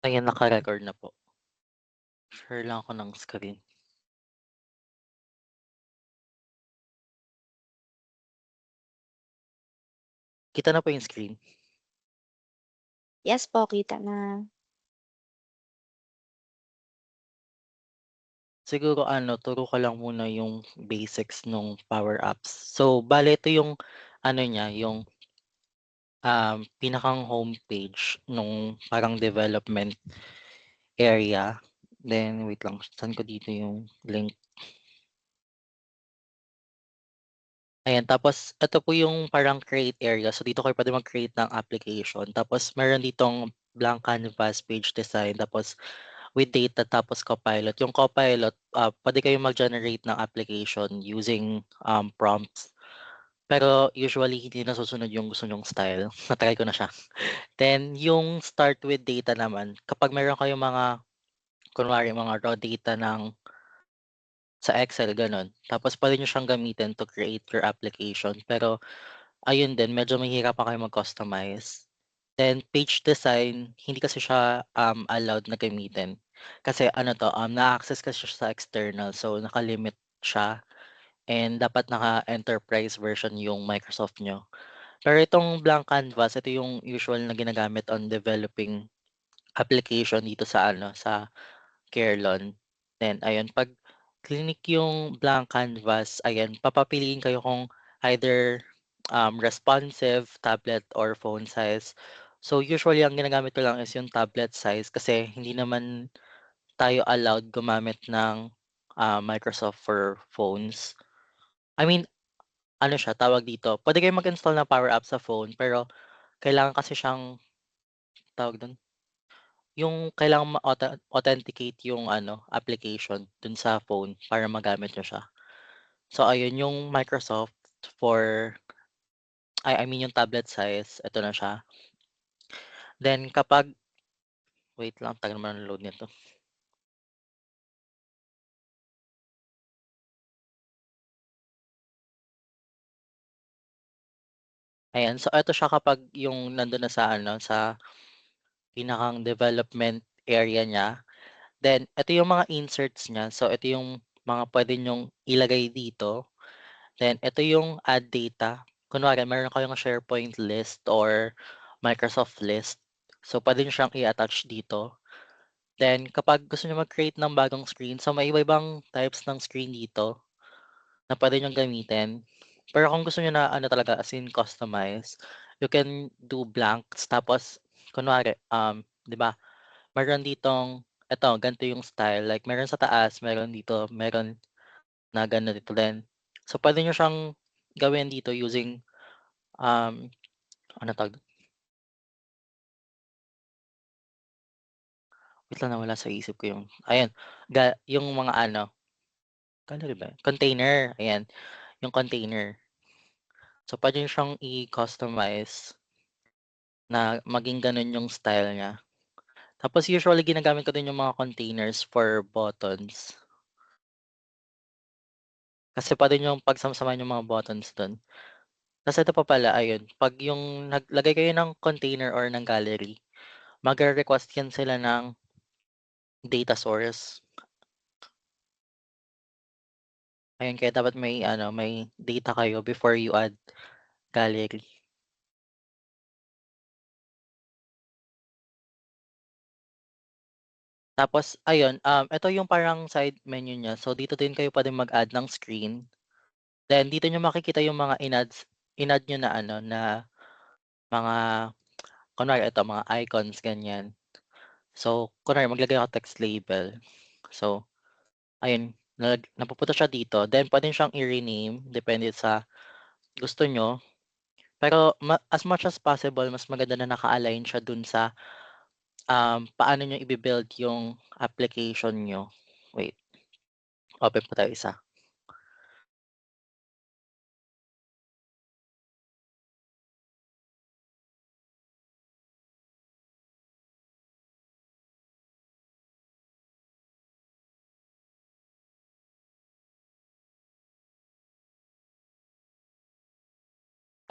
Ayan, naka-record na po. Share lang ako ng screen. Kita na po yung screen? Yes po, kita na. Siguro turo ko lang muna yung basics nung Power Apps. So, bale ito yung niya, yung, pinakang homepage nung parang development area. Then wait lang, saan ko dito yung link? Ayan, tapos ito po yung parang create area. So, dito kayo puwede mag-create ng application. Tapos meron ditong blank canvas, page design, tapos with data, tapos Copilot. Yung Copilot, puwede kayong mag-generate ng application using, prompts. Pero usually hindi nasusunod yung gusto niyong style. Na-try ko na siya. Then yung start with data naman, kapag meron kayong mga kunwari mga raw data sa Excel gano'n, tapos puwede niyo siyang gamitin to create your application. Pero ayun din, medyo mahihirapan kayong mag-customize. Then page design, hindi kasi siya, allowed na gamitin. Kasi na-access kasi siya sa external, so naka-limit siya and dapat naka-enterprise version yung Microsoft niyo. Pero itong blank canvas, ito yung usual na ginagamit on developing application dito sa Carelon. Then ayun, 'pag clinic yung blank canvas, ayan, papapiliin kayo kung either, responsive, tablet or phone size. So, usually ang ginagamit ko lang is yung tablet size kasi hindi naman tayo allowed gumamit ng, Microsoft for phones. I mean, siya, tawag dito, puwede kayong mag-install ng Power App sa phone pero kailangan kasi siyang tawag dun, yung kailangan authenticate yung application dun sa phone para magamit niyo siya. So ayun, yung Microsoft for I mean yung tablet size, eto na siya. Then kapag wait lang, tagal naman ng load nito. Ayan, so eto siya kapag yung nandun na sa pinakang development area niya. Then eto yung mga inserts niya. So eto yung mga puwede niyong ilagay dito. Then eto yung add data. Kunwari meron kayong SharePoint list or Microsoft list. So puwede niyo siyang i-attach dito. Then kapag gusto niyo mag-create ng bagong screen, so may iba-ibang types ng screen dito na puwede niyong gamitin. Pero kung gusto niyo na talaga as in customize, you can do blanks tapos kunwari, 'di ba meron ditong eto ganito yung style, like meron sa taas, meron dito, meron na ganito din. So puwede niyo siyang gawin dito using, um, ano tawag dun, wait lang nawala sa isip ko yung ayan, yung mga gallery ba yun? Container, ayan, yung container. So puwede niyo siyang i-customize na maging gano'n yung style niya. Tapos usually ginagamit ko din yung mga containers for buttons. Kasi puwede niyong pagsama-samahin yung mga buttons dun. Tas ito pa pala, ayun, 'pag yung naglagay kayo ng container or ng gallery, magre-request yan sila ng data source. Ayun, kaya dapat may data kayo before you add gallery. Tapos ayun, ito yung parang side menu niya. So, dito din kayo puwedeng mag-add ng screen. Then dito niyo makikita yung mga in-add niyo na na mga kunwari ito, mga icons, ganyan. So, kunwari maglagay ako text label. So, ayun, napupunta siya dito. Then puwede niyo siyang i-rename depende sa gusto niyo. Pero as much as possible, mas maganda na naka-align siya dun sa, paano niyo ibi-build yung application niyo. Wait, open po tayo isa.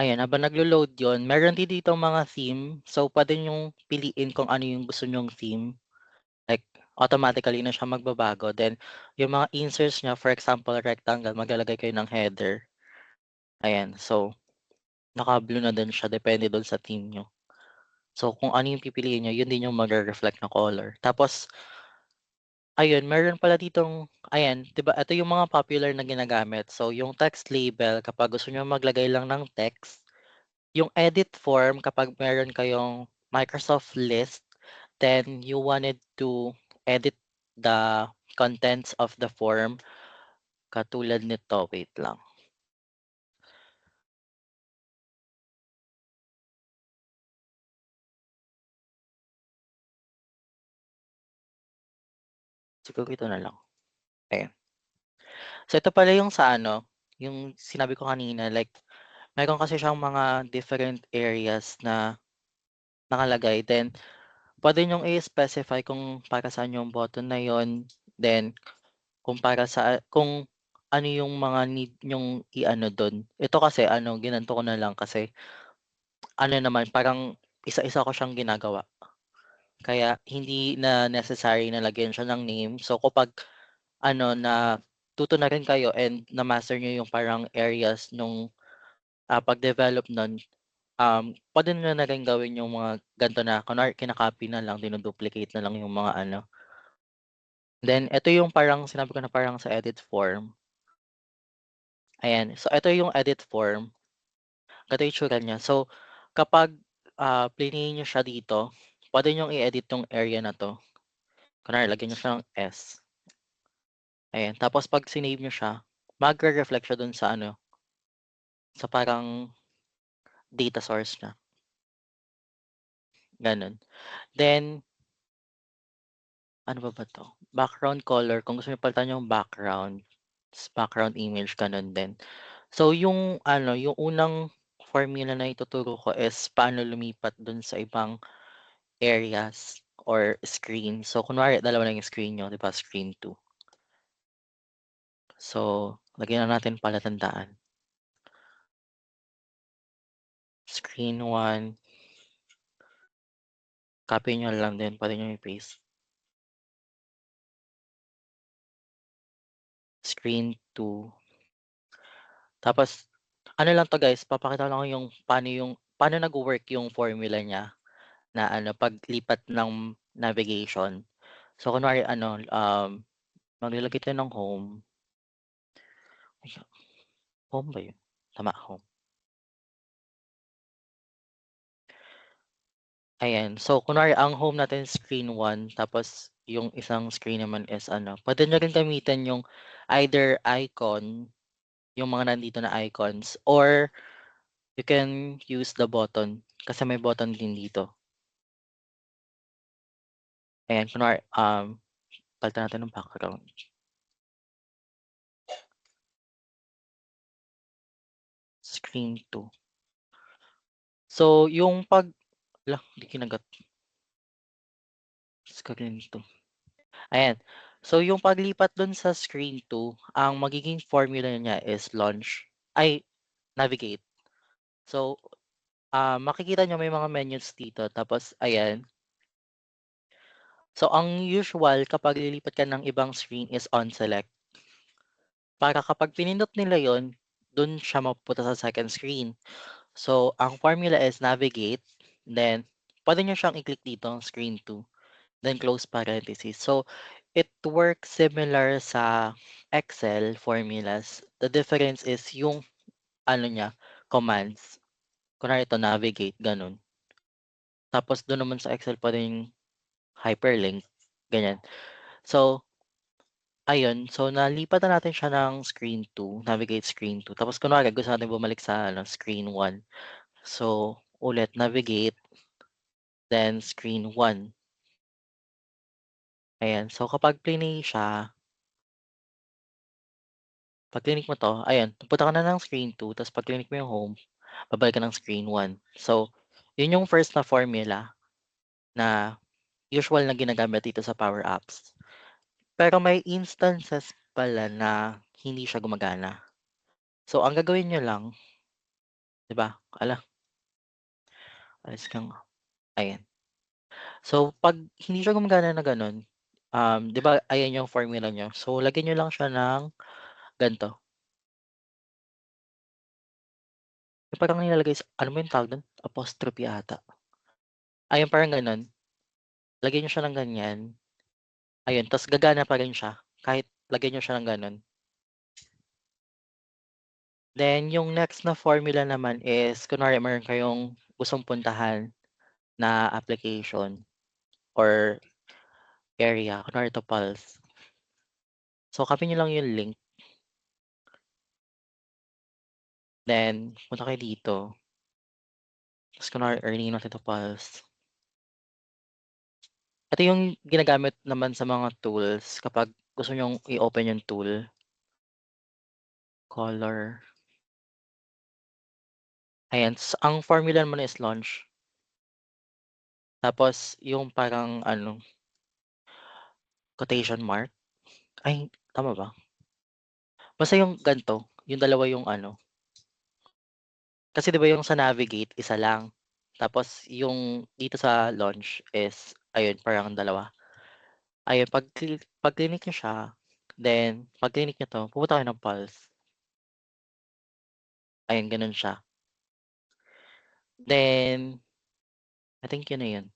Ayan, habang naglo-load 'yun, meron din ditong mga theme. So, puwede niyong piliin kung ano yung gusto niyong theme. automatically na siya magbabago. Then yung mga inserts niya, for example, rectangle, maglalagay kayo ng header, ayan. So, naka-blue na din siya depende dun sa theme niyo. So, kung ano yung pipiliin niyo, yun din yung magre-reflect na color. Tapos ayun, meron pala ditong ayan, 'di ba ito yung mga popular na ginagamit. So, yung text label kapag gusto niyo maglagay lang ng text, yung edit form kapag meron kayong Microsoft list, then you wanted to edit the contents of the form, katulad nito, wait lang, siguro ito na lang, ayan. So, ito pala yung sa ano, yung sinabi ko kanina like meron kasi siyang mga different areas na nakalagay then puwede niyong i-specify kung para saan yung button na yun, then kung para sa kung ano yung mga need niyong i-ano dun. Ito kasi ano, ginanto ko na lang kasi ano naman, parang isa-isa ko siyang ginagawa. Kaya hindi na necessary na lagyan siya ng name. So kapag ano, natuto na rin kayo and na-master niyo yung parang areas nung, pag-develop nun, puwede niyo na rin gawin yung mga ganito na kunwari kina-copy na lang, dino-duplicate na lang yung mga ano. Then ito yung parang sinabi ko na parang sa edit form, ayan. So ito yung edit form, ganito yung itsura niya. So kapag, plinihin niyo siya dito, puwede niyong i-edit 'tong area na 'to. Kunwari lagyan niyo siya ng S, ayan. Tapos 'pag sinave niyo siya, magre-reflect siya dun sa ano, sa parang data source niya, gano'n. Then ano pa ba 'to, background color kung gusto niyo palitan yung background, background image gano'n din. So yung ano, yung unang formula na ituturo ko is paano lumipat dun sa ibang areas or screen. So kunwari dalawa lang yung screen niyo 'di ba, screen 2. So lagyan na natin palatandaan, screen 1, copy niyo lang din puwede niyong i-paste, screen 2. Tapos ano lang 'to guys, papakita ko lang yung paano nagwo-work yung formula niya. Na ano, paglipat ng navigation. So kunwari ano, maglalagay tayo ng home, ay home ba yun? Tama, home. Ayan, so kunwari ang home natin screen 1 tapos yung isang screen naman is ano, puwede niyo rin gamitin yung either icon, yung mga nandito na icons or you can use the button, kasi may button din dito. Ayan, kunwari, palitan natin ng background, screen 2. So yung 'pag hala, di kinagat, screen 2. Ayan. So, yung paglipat dun sa screen 2, ang magiging formula niya is launch ay navigate. So, makikita niyo may mga menus dito tapos ayan. So, ang usual kapag lilipat ka ng ibang screen is on select. Para kapag pinindot nila yon, dun siya mapupunta sa second screen. So, ang formula is navigate, then puwede niyo siyang i-click dito, screen 2, then close parenthesis. So, it works similar sa Excel formulas. The difference is yung ano niya, commands. Kunwari ito navigate, gano'n. Tapos do'n naman sa Excel puwedeng hyperlink, ganyan. So, ayun. So, nalipat na natin siya ng screen 2, navigate screen 2. Tapos kunwari gusto natin bumalik sa ano, screen 1. So, ulit navigate, then screen 1. Ayan. So, kapag plinay siya, 'pag clinic mo 'to, ayan, pupunta ka na ng screen 2 tapos 'pag clinic mo yung home, babalik ka ng screen 1. So, yun yung first na formula na usual na ginagamit dito sa Power Apps. Pero may instances pala na hindi siya gumagana. So, ang gagawin niyo lang, 'di ba, alis ka nga, ayan. So, 'pag hindi siya gumagana na gano'n, 'Di ba ayan yung formula niyo, so lagyan niyo lang siya ng ganito, yung parang nilalagay sa ano ba yung tawag dun, apostrophe ata. Yung parang gano'n, lagyan niyo siya ng ganyan, ayun ta's gagana pa rin siya kahit lagyan niyo siya ng gano'n. Then yung next na formula naman is kunwari meron kayong gustong puntahan na application or area, kunwari ito Pulse. So copy niyo lang yung link, then punta kayo dito, ta's kunwari earning natin ito Pulse. Ito yung ginagamit naman sa mga tools kapag gusto niyong i-open yung tool, color, ayan ang formula naman is launch. Tapos yung parang ano, quotation mark, ay tama ba? Basta yung gan'to, yung dalawa yung ano, kasi 'di ba yung sa navigate isa lang, tapos yung dito sa launch is ayun parang dalawa. Ayun pag clinic niyo siya, then pag clinic niyo 'to pupunta kayo ng Pulse, ayun gano'n siya. Then I think yun na yun,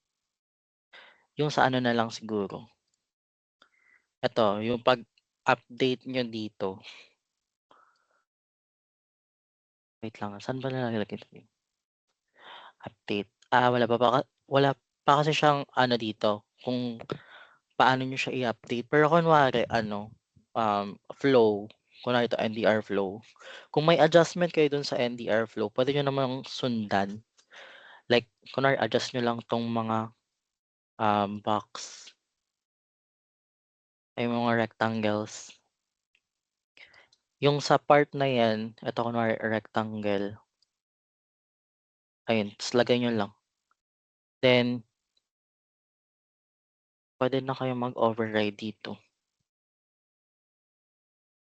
yung sa ano na lang siguro, eto yung pag-update niyo dito, wait lang saan ba nilalagay ito? Update, wala pa kasi siyang ano dito kung paano niyo siya i-update pero kunwari ano, flow, kunwari ito NDR flow, kung may adjustment kayo dun sa NDR flow puwede niyo namang sundan, like kunwari adjust niyo lang 'tong mga, box, ay mga rectangles, yung sa part na 'yan, eto kunwari rectangle, ayun ta's lagay niyo lang, then puwede na kayong mag-override dito.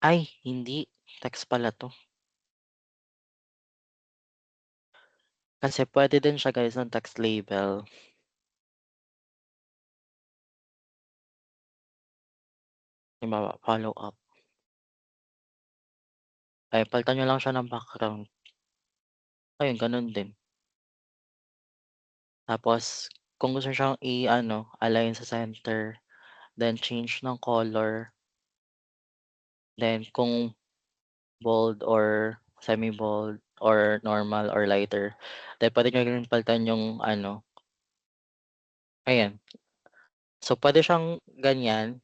Ay hindi, text pala 'to. Kasi puwede din siya guys ng text label. Halimbawa, follow up. Ay palitan niyo lang siya ng background. Ayun gano'n din. Tapos kung gusto niyo siyang i-ano, align sa center, then change ng color, then kung bold or semi-bold or normal or lighter, then puwede niyo rin palitan yung ano, ayan. So puwede siyang ganyan,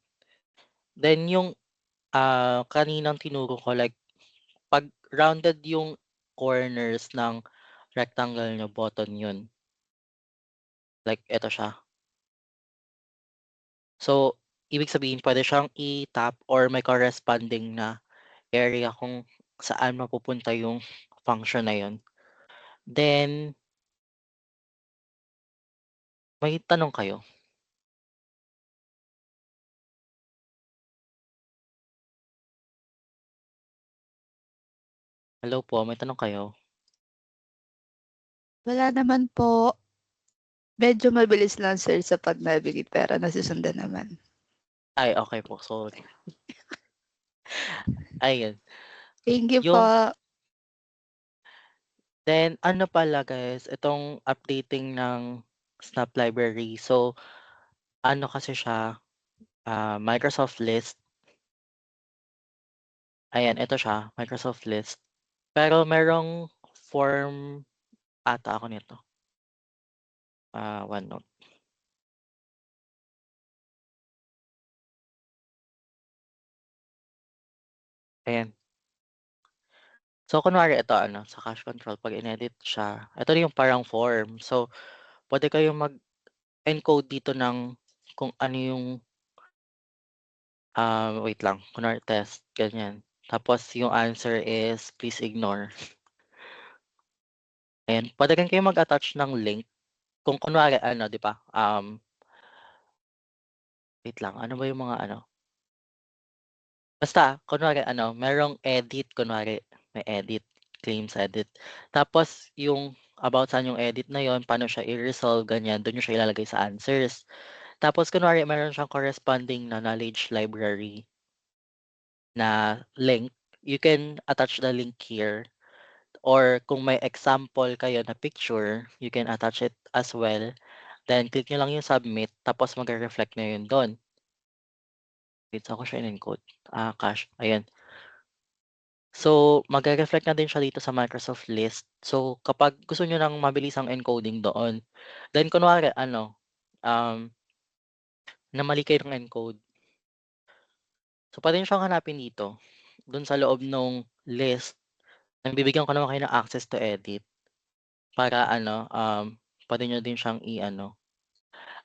then yung, kaninang tinuro ko like 'pag rounded yung corners ng rectangle niyo, button yun. Like eto siya. So, ibig sabihin puwede siyang i-tap or may corresponding na area kung saan mapupunta yung function na yun. Then, may tanong kayo? Hello po, may tanong kayo? Wala naman po. Medyo mabilis lang sir sa pag-navigate pero nasusundan naman. Ay, okey po, sorry. Ayun, Thank you yung po. then ano pala guys, itong updating ng Snap Library. So, ano kasi siya, Microsoft List. Ayan, eto siya, Microsoft List. Pero merong form ata ako nito, OneNote, ayan. So, kunwari ito ano, sa cache control 'pag inedit siya, ito na yung parang form. So, puwede kayong mag-encode dito ng kung ano yung, wait lang, kunwari test, ganyan. Tapos yung answer is please ignore. Ayan, puwede rin kayong mag-attach ng link kung kunwari ano, 'di ba, wait lang, ano ba yung mga ano, basta kunwari ano, merong edit kunwari, may edit, claims edit. Tapos yung about saan yung edit na yun, paano siya i-resolve, ganyan, dun niyo siya ilalagay sa answers. Tapos kunwari meron siyang corresponding na knowledge library na link, you can attach the link here or kung may example kayo na picture, you can attach it as well. Then click niyo lang yung submit tapos magre-reflect na yun dun. Wait, saan ko siya in-encode? Cache, ayan. So, magre-reflect na din siya dito sa Microsoft List. So, kapag gusto niyo ng mabilisang encoding doon, then kunwari ano, na mali kayo ng encode, so puwede niyo siyang hanapin dito, dun sa loob nung list na bibigyan ko naman kayo ng access to edit para ano, puwede niyo din siyang i-ano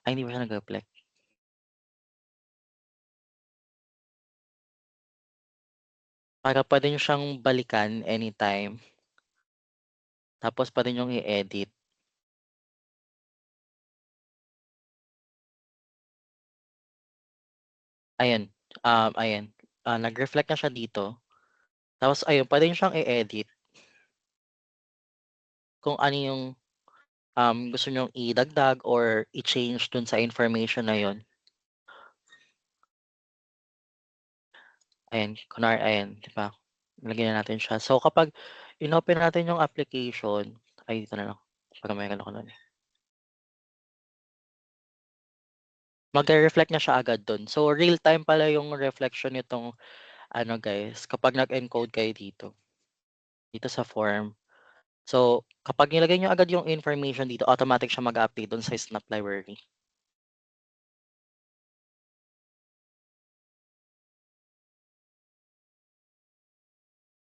hindi ba siya nag-reflect? Para puwede niyo siyang balikan anytime, tapos puwede niyong i-edit. Ayan, ayan, nag-reflect na siya dito, tapos ayun puwede niyo siyang i-edit kung ano yung, gusto niyong idagdag or i-change dun sa information na yun. Ayan, kunwari ayan, 'di ba, lagyan na natin siya. So kapag inopen natin yung application dito na lang, para may ano ko nun, magre-reflect na siya agad dun. So real time pala yung reflection nitong ano guys, kapag nag-encode kayo dito, dito sa form. So kapag nilagay niyo agad yung information dito, automatic siya mag-a-update dun sa Snap library.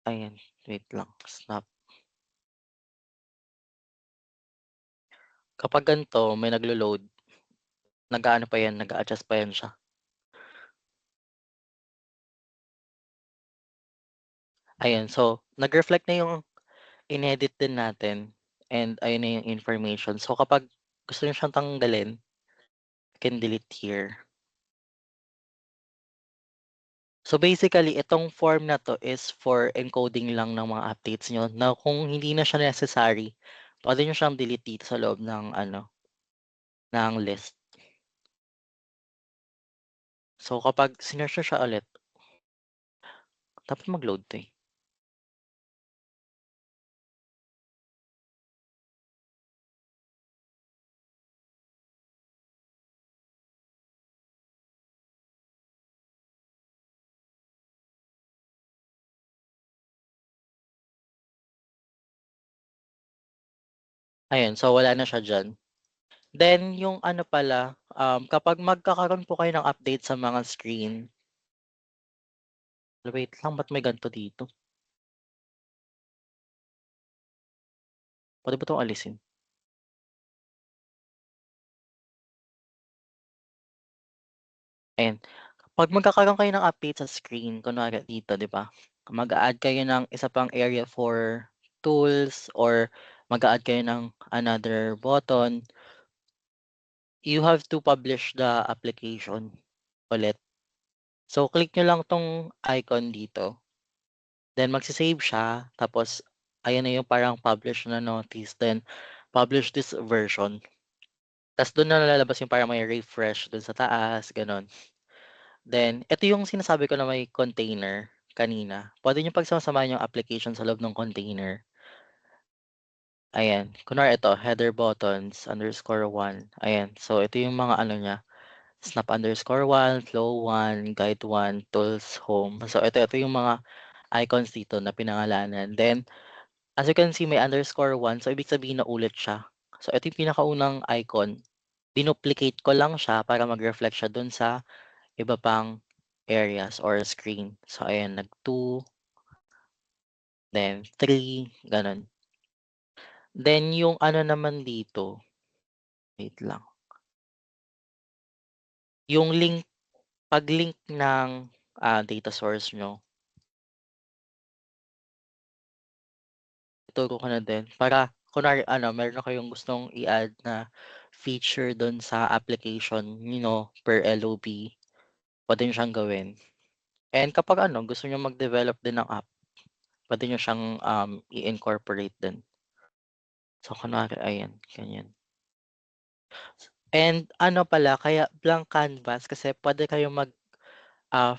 Ayan, wait lang, Snap. Kapag ganito may naglo-load, nag-aano pa yan, nag-a-adjust pa yan siya. Ayan, so nag-reflect na yung inedit din natin and ayun na yung information. So kapag gusto niyo siyang tanggalin, you can delete here. So basically itong form na 'to is for encoding lang ng mga updates niyo na kung hindi na siya necessary, puwede niyo siyang delete dito sa loob ng ano, ng list. So kapag sinearch niyo siya ulit, dapat mag-load 'to, eh. Ayun, so wala na siya diyan. Then yung ano pala, kapag magkakaroon po kayo ng update sa mga screen, wait lang ba't may ganito dito? Puwede ba 'tong alisin? Ayan, kapag magkakaroon kayo ng update sa screen, kunwari dito 'di ba, mag-a-add kayo ng isa pang area for tools or mag-a-add kayo ng another button, you have to publish the application ulit. So click niyo lang 'tong icon dito, then magse-save siya tapos ayan na yung parang publish na notice, then publish this version. Ta's dun na lalabas yung parang may refresh dun sa taas, gano'n. Then, eto yung sinasabi ko na may container kanina. Puwede niyong pagsama-samahan yung application sa loob ng container. Ayan, kunwari ito, header buttons underscore one. Ayan, so ito yung mga ano niya, snap underscore one, flow one, guide one, tools, home. So ito yung mga icons dito na pinangalanan. Then, as you can see may underscore one, so ibig sabihin na ulit siya. So ito yung pinakaunang icon. Dinuplicate ko lang siya para mag-reflect siya dun sa iba pang areas or screen. So ayan, nag-2, then 3, gano'n. Then yung ano naman dito, wait lang, yung link pag-link ng, data source niyo, ituro ko na din para kunwari ano, meron na kayong gustong i-add na feature dun sa application niyo per LOB, puwede niyo siyang gawin. And kapag ano, gusto niyo mag-develop din ng app, puwede niyo siyang, i-incorporate din. So kunwari ayan, ganyan. And ano pala, kaya blank canvas kasi puwede kayong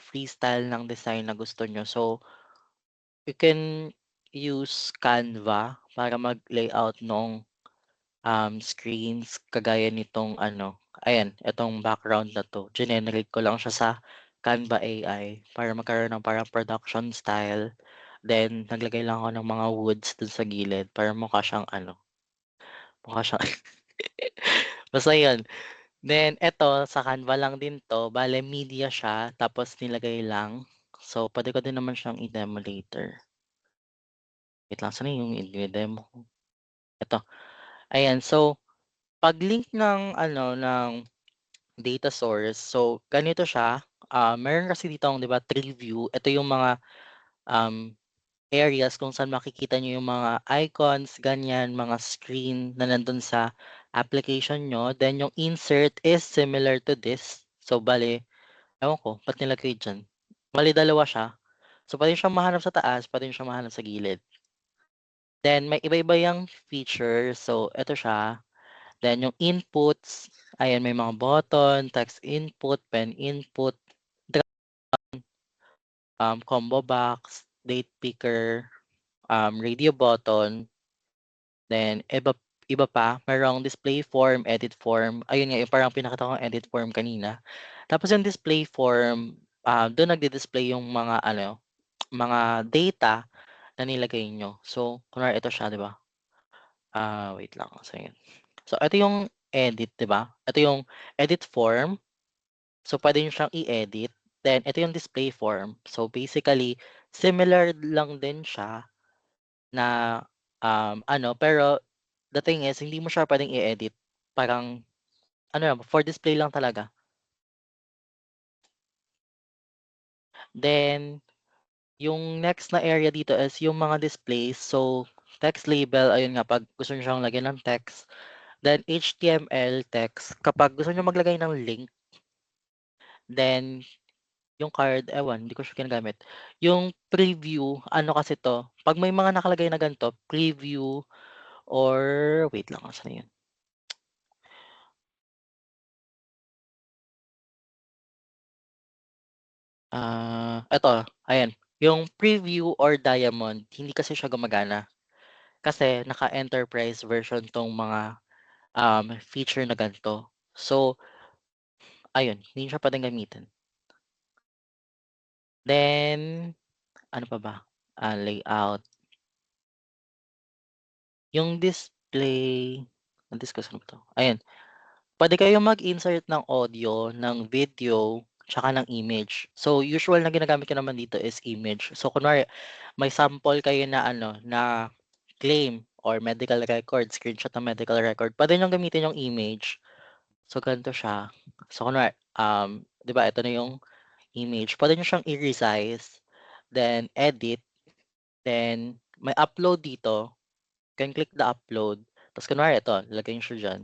freestyle ng design na gusto niyo. So, you can use Canva para mag-layout nung, screens kagaya nitong ano, ayan, itong background na 'to, ginenerate ko lang siya sa Canva AI para magkaroon ng parang production style. Then naglagay lang ako ng mga woods dun sa gilid para mukha siyang ano, mukha siyang basta yun. Then eto sa Canva lang din 'to, bale media siya tapos nilagay lang. So, puwede ko din naman siyang i-demo later. Wait lang, saan na yung ide-demo ko? Eto, ayan. So, pag-link ng ano, ng data source, so ganito siya, meron kasi ditong 'di ba, tree view. Ito yung mga, um, areas kung saan makikita niyo yung mga icons, ganyan, mga screen na nandun sa application niyo. Then yung insert is similar to this. So, bale ewan ko ba't nilagay diyan. Bale dalawa siya. So, puwede siyang mahanap sa taas, puwede niyo siyang mahanap sa gilid. Then may iba-iba yang features. So, eto siya. Then yung inputs, ayan may mga button, text input, pen input, combo box, date picker, radio button, then iba pa, merong display form, edit form. Ayun nga, yung parang pinakita kong edit form kanina. Tapos yung display form, dun nagdi-display yung mga ano, mga data na nilagay niyo. So, kunwari ito siya, 'di ba? Wait lang, saan yun? So, ito yung edit, 'di ba? Ito yung edit form. So, puwede niyo siyang i-edit. Then ito yung display form. So, basically similar lang din siya na, ano, pero the thing is hindi mo siya puwedeng i-edit. Parang ano lang, for display lang talaga. Then yung next na area dito is yung mga displays. So, text label, ayun nga 'pag gusto niyo siyang lagyan ng text. Then HTML text kapag gusto niyo maglagay ng link. Then yung card, ewan hindi ko siya ginagamit. Yung preview, ano kasi 'to, 'pag may mga nakalagay na ganito, preview or wait lang, asan na yun? Eto, ayan. Yung preview or diamond, hindi kasi siya gumagana. Kasi naka-enterprise version 'tong mga, feature na ganito. So, ayun, hindi siya puwedeng gamitin. Then, ano pa ba? Layout. Yung display, na-discuss ko na ba 'to? Ayan. Puwede kayong mag-insert ng audio, ng video, tsaka ng image. So, usual na ginagamit ko naman dito is image. So, kunwari may sample kayo na ano, na claim or medical record, screenshot ng medical record, puwede niyong gamitin yung image. So, ganito siya. So, kunwari, 'di ba ito na yung image, puwede niyo siyang i-resize, then edit, then may upload dito, you can click the upload, ta's kunwari ito, lalagay niyo siya diyan.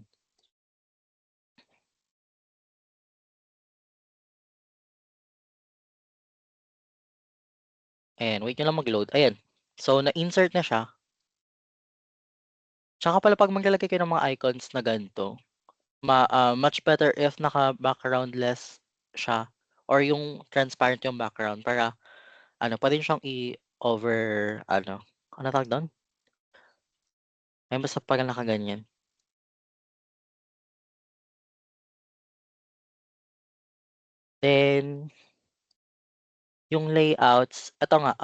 Ayan, wait niyo lang mag-load, ayan. So, na-insert na siya. Tsaka pala 'pag maglalagay kayo ng mga icons na ganito, much better if naka-backgroundless siya or yung transparent yung background para ano, puwede niyo siyang i-over ano, anong tawag dun? Ayun, basta 'pag nakaganyan. Then, yung layouts, eto nga,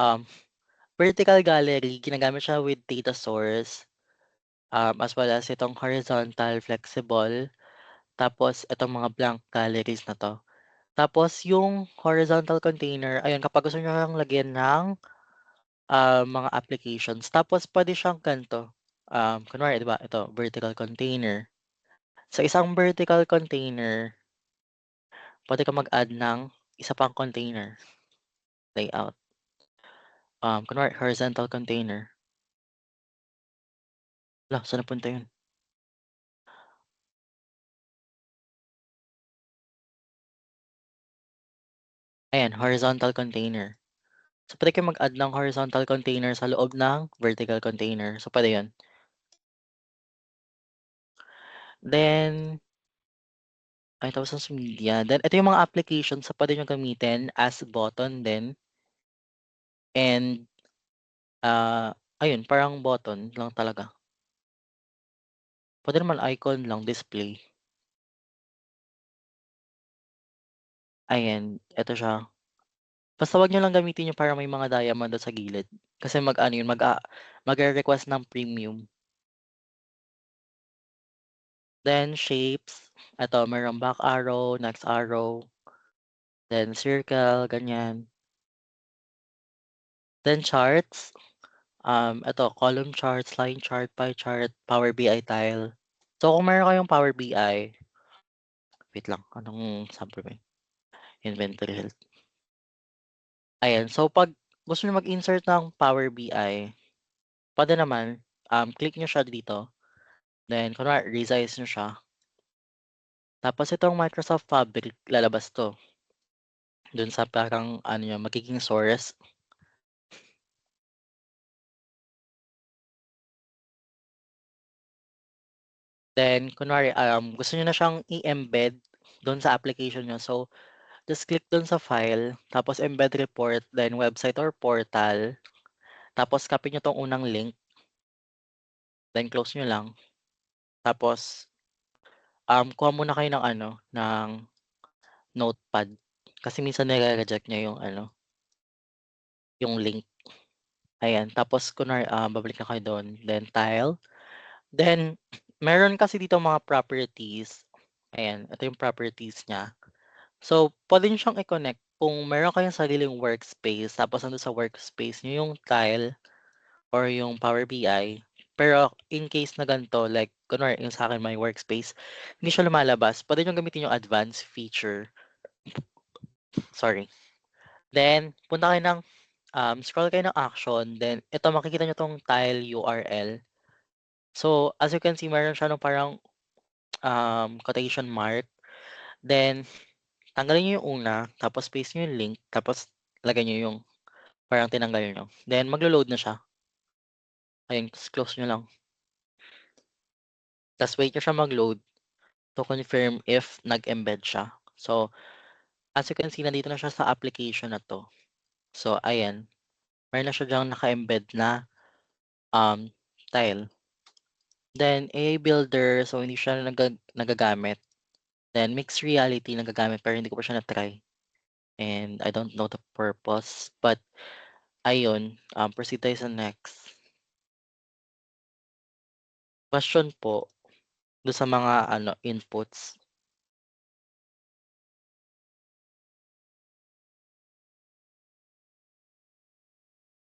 vertical gallery ginagamit siya with data source, as well as itong horizontal flexible, tapos itong mga blank galleries na 'to. Tapos yung horizontal container, ayun kapag gusto niyo ngang lagyan ng, mga applications tapos puwede siyang ganito, kunwari 'di ba ito vertical container. Sa isang vertical container, puwede kang mag-add ng isa pang container layout. Kunwari horizontal container. Hala, saan napunta yun? Ayan, horizontal container. So, puwede kang mag-add ng horizontal container sa loob ng vertical container. So, puwede yun. Then Ay, tapos social media. Then ito yung mga applications na puwede niyong gamitin as button din and, ayun parang button lang talaga. Puwede naman icon lang, display. Ayan, eto siya. Basta 'wag niyo lang gamitin yung parang may mga diamond dun sa gilid. Kasi mag-ano yun, magre-request ng premium. Then shapes, eto merong back arrow, next arrow, then circle, ganyan. Then charts, eto column charts, line chart, pie chart, Power BI tile. So kung meron kayong Power BI, wait lang, anong sample ba yun? Inventory health. Ayan, so 'pag gusto niyo mag-insert ng Power BI, puwede naman, click niyo siya dito, then kunwari resize niyo siya. Tapos itong Microsoft Fabric lalabas 'to, dun sa parang ano niya magiging source. Then kunwari, gusto niyo na siyang i-embed dun sa application niyo. So, just click dun sa file, tapos embed report, then website or portal. Tapos copy niyo 'tong unang link, then close niyo lang. Tapos, kuha muna kayo ng ano, ng notepad. Kasi minsan nire-reject niya yung ano, yung link. Ayan, tapos kunwari, babalik na kayo dun, then tile. Then meron kasi dito mga properties. Ayan, ito yung properties niya. So, puwede niyo siyang i-connect kung meron kayong sariling workspace tapos nandun sa workspace niyo yung tile or yung Power BI. Pero in case na ganito, like kunwari yung sa'kin may workspace, hindi siya lumalabas, puwede niyong gamitin yung advanced feature, sorry. Then punta kayo ng, scroll kayo ng action, then ito makikita niyo 'tong tile URL. So, as you can see meron siya ng parang, quotation mark, then tanggalin niyo yung una, tapos paste niyo yung link, tapos lagay niyo yung parang tinanggal niyo. Then maglo-load na siya. Ayun, ta's close niyo lang. Ta's wait niyo siya mag-load to confirm if nag-embed siya. So, as you can see nandito na siya sa application na 'to. So ayan, meron na siya diyang naka-embed na, um, tile. Then AI Builder, so hindi siya nagagamit. Then Mixed Reality nagagamit pero hindi ko pa siya na-try and I don't know the purpose. But ayun, proceed tayo sa next. Question po, dun sa mga ano, inputs.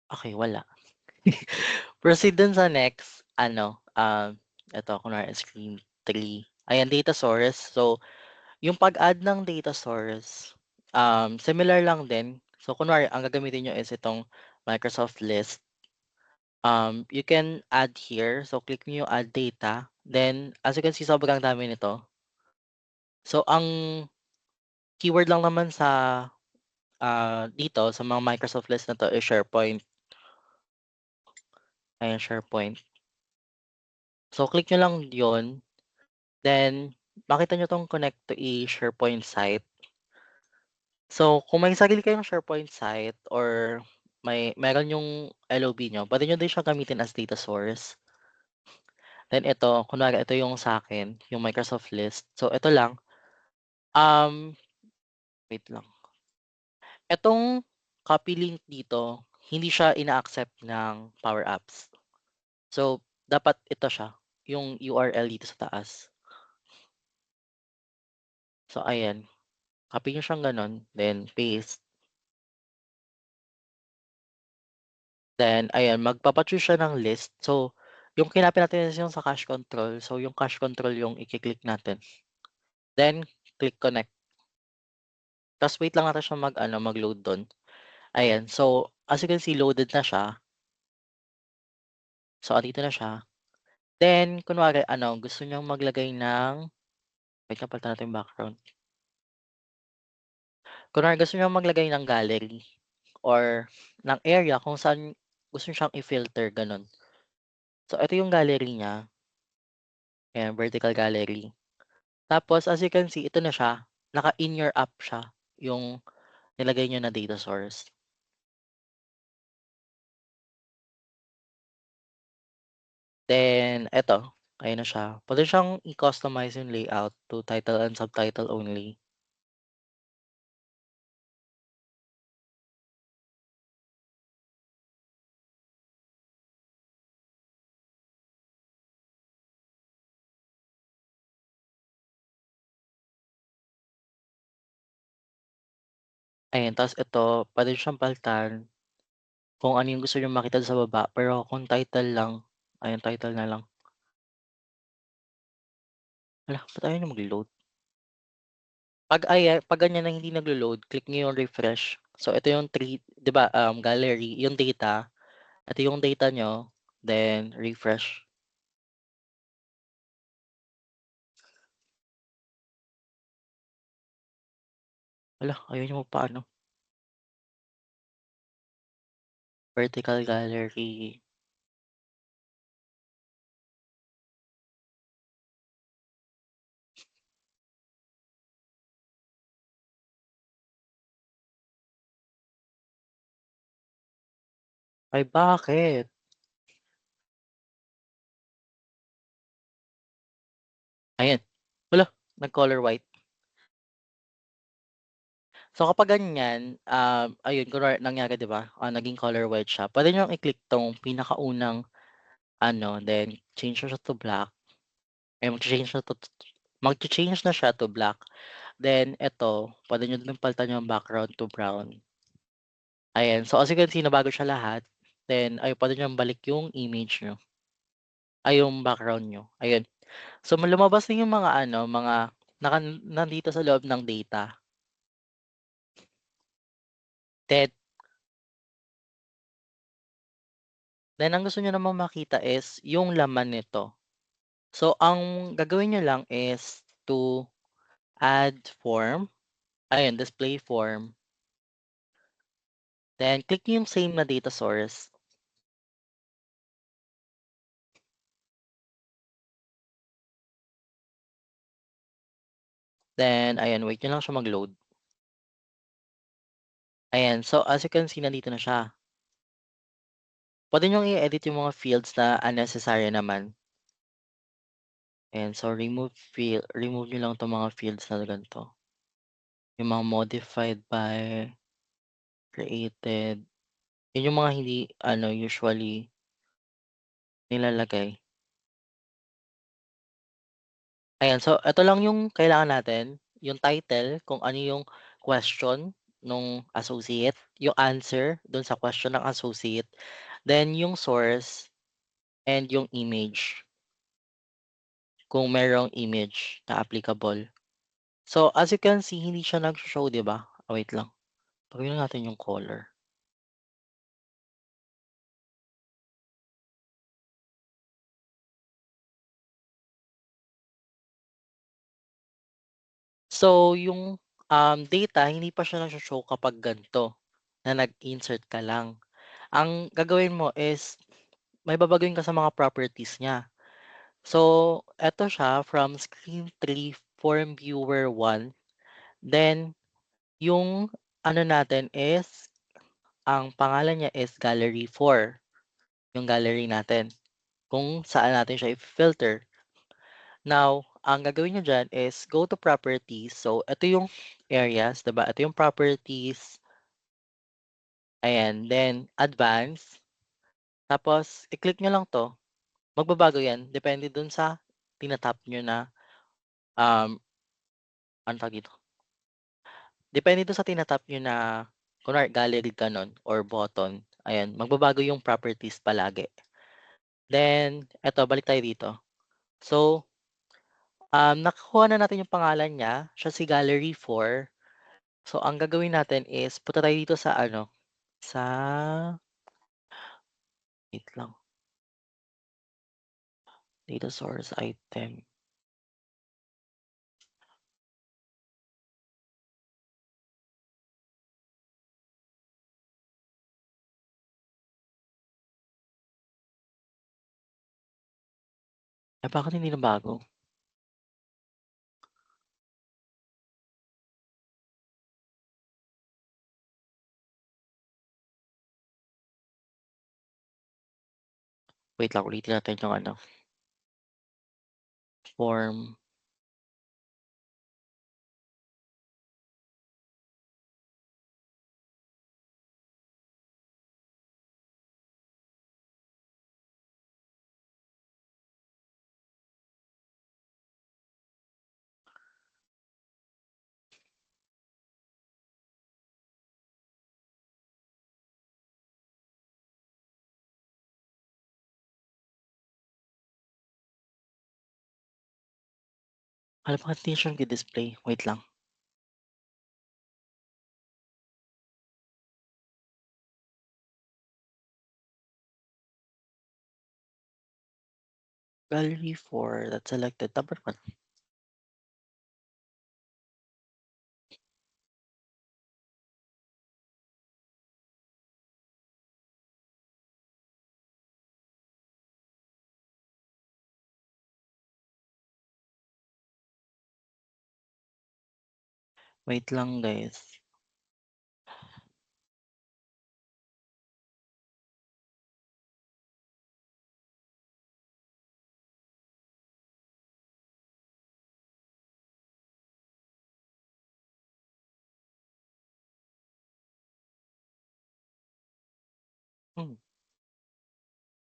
Okey, wala. Proceed dun sa next ano, eto kunwari screen 3, ayan data source. So, yung pag-add ng data source, similar lang din. So, kunwari ang gagamitin niyo is itong Microsoft List. You can add here, so click niyo yung add data, then as you can see sobrang dami nito. So, ang keyword lang naman sa, dito sa mga Microsoft List na 'to is SharePoint, ayan SharePoint. So, click niyo lang yon. Then makita niyo 'tong connect to a SharePoint site. So, kung may sarili kayong SharePoint site or meron yung LOB niyo, puwede niyo din siyang gamitin as data source. Then ito, kunwari ito yung sa'kin, yung Microsoft List. So, ito lang, um, wait lang. Itong copy link dito, hindi siya ina-accept ng Power Apps. So, dapat ito siya, yung URL dito sa taas. So, ayan, copy niyo siyang gano'n, then paste. Then ayan, magpapa-choose siya ng list. So, yung kinopy natin is yung sa cache control. So, yung cache control yung iki-click natin. Then, click connect. Tapos wait lang natin siya mag-ano, mag-load dun. Ayan, so as you can see loaded na siya. So, andito na siya. Then, kunwari ano, gusto niyang maglagay ng wait lang palitan natin yung background. Kunwari gusto niyang maglagay ng gallery or ng area kung saan gusto niyo siyang i-filter, gano'n. So, ito yung gallery niya. Ayan, vertical gallery. Tapos as you can see, ito na siya, naka-in your app siya, yung nilagay niyo na data source. Then eto, ayan na siya. Puwede siyang i-customize yung layout to title and subtitle only. Ayan, ta's ito puwede niyo siyang palitan kung ano yung gusto niyong makita sa baba, pero kung title lang, ayan title na lang. Hala, ba't ayaw niya mag-load? 'Pag ganyan na hindi naglo-load, click niyo yung refresh. So ito yung 'di ba, gallery, yung data, ito yung data niyo, then refresh. Hala, ayaw niya magpaano, vertical gallery. Ay bakit? Ayan, hala, nag-color white. So kapag ganyan, ayun kunwari nangyari 'di ba, naging color white siya, puwede niyong i-click 'tong pinakaunang ano, then change na siya to black, eh, magcha-change na siya to black. Then eto, puwede niyo din palitan yung background to brown. Ayan, so as you can see nabago siya lahat, then ayun puwede niyong balik yung image niyo, ay yung background niyo, ayun. So lumabas na yung mga ano, mga nandito sa loob ng data. Then then ang gusto niyo namang makita is yung laman nito. So ang gagawin niyo lang is to add form, ayun display form, then click niyo yung same na data source, then ayan wait niyo lang siya mag-load. Ayan, so as you can see nandito na siya. Puwede niyong i-edit yung mga fields na unnecessary naman. Ayan, so remove niyo lang 'tong mga fields na ganito, yung mga modified by, created, yun yung mga hindi ano usually nilalagay. Ayan, so eto lang yung kailangan natin, yung title kung ano yung question nung associate, yung answer dun sa question ng associate, then yung source and yung image, kung merong image na applicable. So, as you can see hindi siya nagsho-show 'di ba? Wait lang, paguhin natin yung color. So, yung, data hindi pa siya nagsho-show kapag gan'to, na nag-insert ka lang. Ang gagawin mo is may babaguhin ka sa mga properties niya. So, eto siya from screen 3 form viewer 1, then yung ano natin is, ang pangalan niya is gallery 4, yung gallery natin, kung saan natin siya i-filter. Now, ang gagawin niyo diyan is go to properties. So, ito yung areas, 'di ba? Ito yung properties, ayan. Then, advanced. Tapos, i-click niyo lang 'to. Magbabago 'yan depende dun sa tina-tap niyo na, um, anong tawag dito? Depende dun sa tina-tap niyo na kunwari gallery gano'n or button, ayan. Magbabago yung properties palagi. Then, eto balik tayo dito. So, nakuha na natin yung pangalan niya, siya si gallery 4. So, ang gagawin natin is punta tayo dito sa ano, sa wait lang, data source item. Eh, bakit hindi nabago? Wait lang, ulitin natin yung ano, form. Hala, bakit di siya nagdi-display? Wait lang. Gallery 4, that's selected. Number 1. Wait lang guys.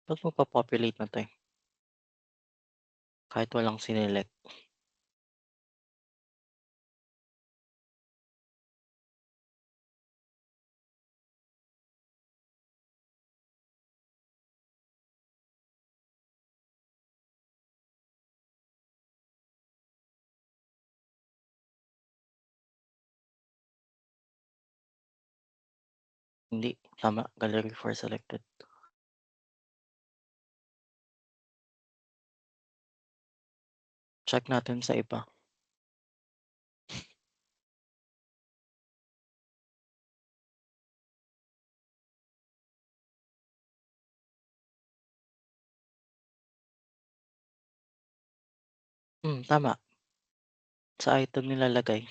Ba't magpo-populate na 'to, eh, kahit walang sinelect? Hindi, tama, gallery 4 selected. Check natin sa iba. Tama, sa item nilalagay.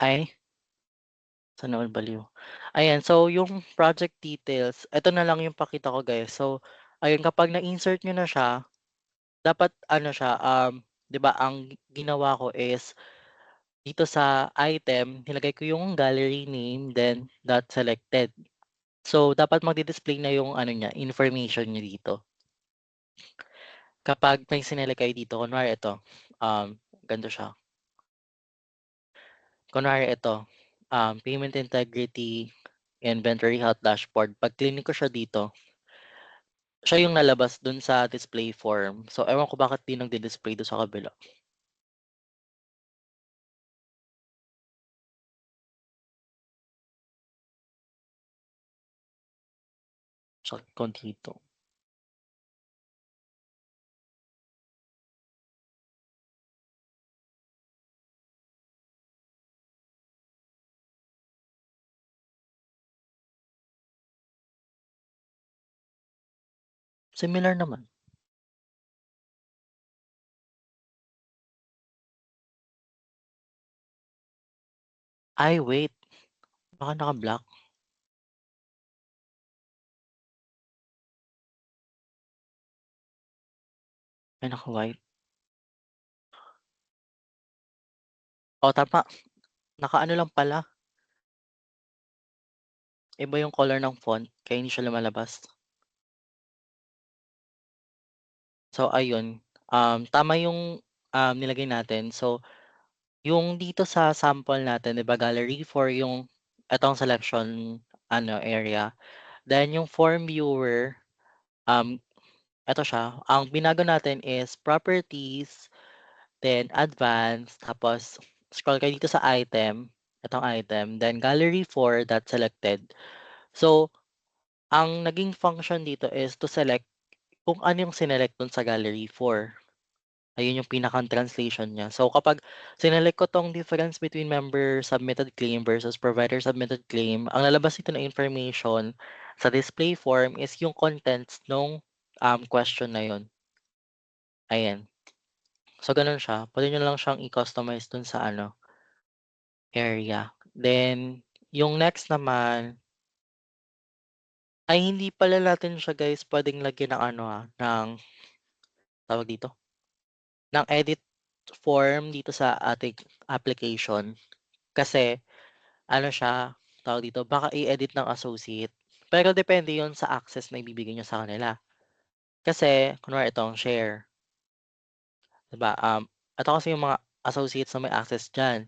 Ay, sana all baliw. Ayan, so yung project details, eto na lang yung pakita ko guys. So, ayun kapag na-insert niyo na siya, dapat ano siya, 'di ba ang ginawa ko is dito sa item nilagay ko yung gallery name then dot selected. So, dapat magdi-display na yung ano niya, information niya dito. Kapag may sinelect kayo dito, kunwari ito, ganito siya. Kunwari ito, payment integrity, inventory health dashboard. Pag klinik ko siya dito, siya yung nalabas dun sa display form. So, ewan ko bakit di nagdi-display dun sa kabila. Check ko dito. Similar naman. Ay, wait. Baka naka-black. Ay, naka-white. Oh, tama. Naka-ano lang pala. Iba yung color ng font, kaya hindi siya lumalabas. So, ayun. Tama yung nilagay natin. So, yung dito sa sample natin, 'di ba, gallery for yung etong selection ano area. Then yung form viewer, um, eto siya. Ang binago natin is properties, then advanced, tapos scroll kayo dito sa item, etong item, then gallery for that selected. So, ang naging function dito is to select kung ano yung sinelect dun sa gallery for. Ayun yung pinakang translation niya. So, kapag sinelect ko 'tong difference between member submitted claim versus provider submitted claim, ang lalabas nito na information sa display form is yung contents nung, question na yun, ayan. So, gano'n siya. Puwede niyo lang siyang i-customize dun sa ano, area. Then, Yung next naman ay hindi pala natin siya guys puwedeng lagyan ng ano, ng tawag dito, ng edit form dito sa ating application. Kasi ano siya, tawag dito, baka i-edit ng associate. Pero depende 'yun sa access na ibibigay niyo sa kanila. Kasi kunwari itong share, 'di ba, ito kasi yung mga associates na may access diyan.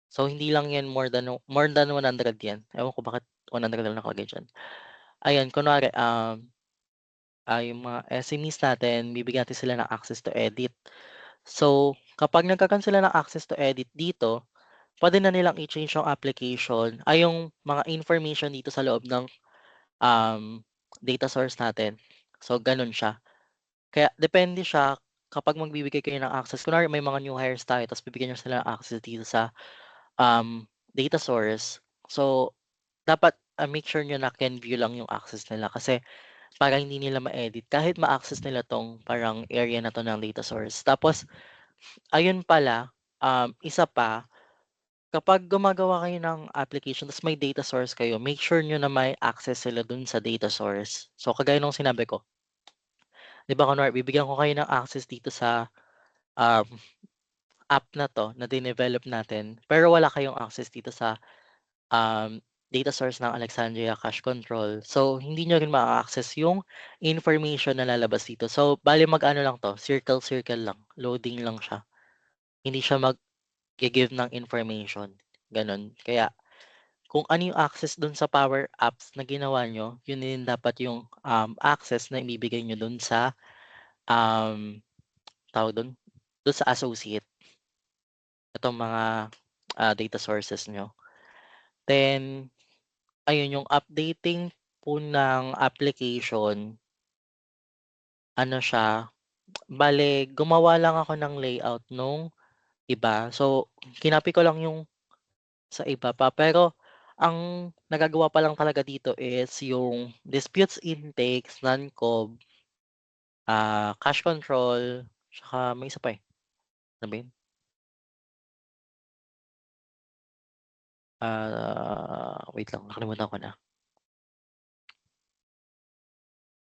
So hindi lang 'yan more than 100 'yan. Ewan ko bakit 100 lang nakalagay diyan. Ayan kunwari, yung mga SMEs natin bibigyan natin sila ng access to edit. So kapag nagkaroon sila ng access to edit dito, puwede na nilang i-change yung application yung mga information dito sa loob ng, data source natin. So gano'n siya. Kaya depende siya kapag magbibigay kayo ng access kunwari may mga new hires tayo tapos bibigyan niyo sila ng access dito sa, data source. So dapat, make sure niyo na can view lang yung access nila kasi para hindi nila ma-edit kahit ma-access nila 'tong parang area na 'to ng data source. Tapos ayun pala, isa pa, kapag gumagawa kayo ng application ta's may data source kayo, make sure niyo na may access sila dun sa data source. So kagaya nung sinabi ko, 'di ba kunwari bibigyan ko kayo ng access dito sa, um, app na 'to na dinevelop natin, pero wala kayong access dito sa, data source ng Alexandria Cash Control. So hindi niyo rin maa-access yung information na lalabas dito. So bale mag-ano lang 'to, circle-circle lang, loading lang siya. Hindi siya mag-gi-give ng information, gano'n. Kaya kung ano yung access dun sa Power Apps na ginawa niyo, yun din dapat yung, access na ibibigay niyo dun sa, um, tawag dun, dun sa associate, itong mga, data sources niyo. Then ayun yung updating po ng application, ano siya, bale gumawa lang ako ng layout nung iba. So kinopy ko lang yung sa iba pa, pero ang nagagawa pa lang talaga dito is yung disputes intakes, non-cob, cash control, tsaka may isa pa, ano ba yun? Wait lang nakalimutan ko na.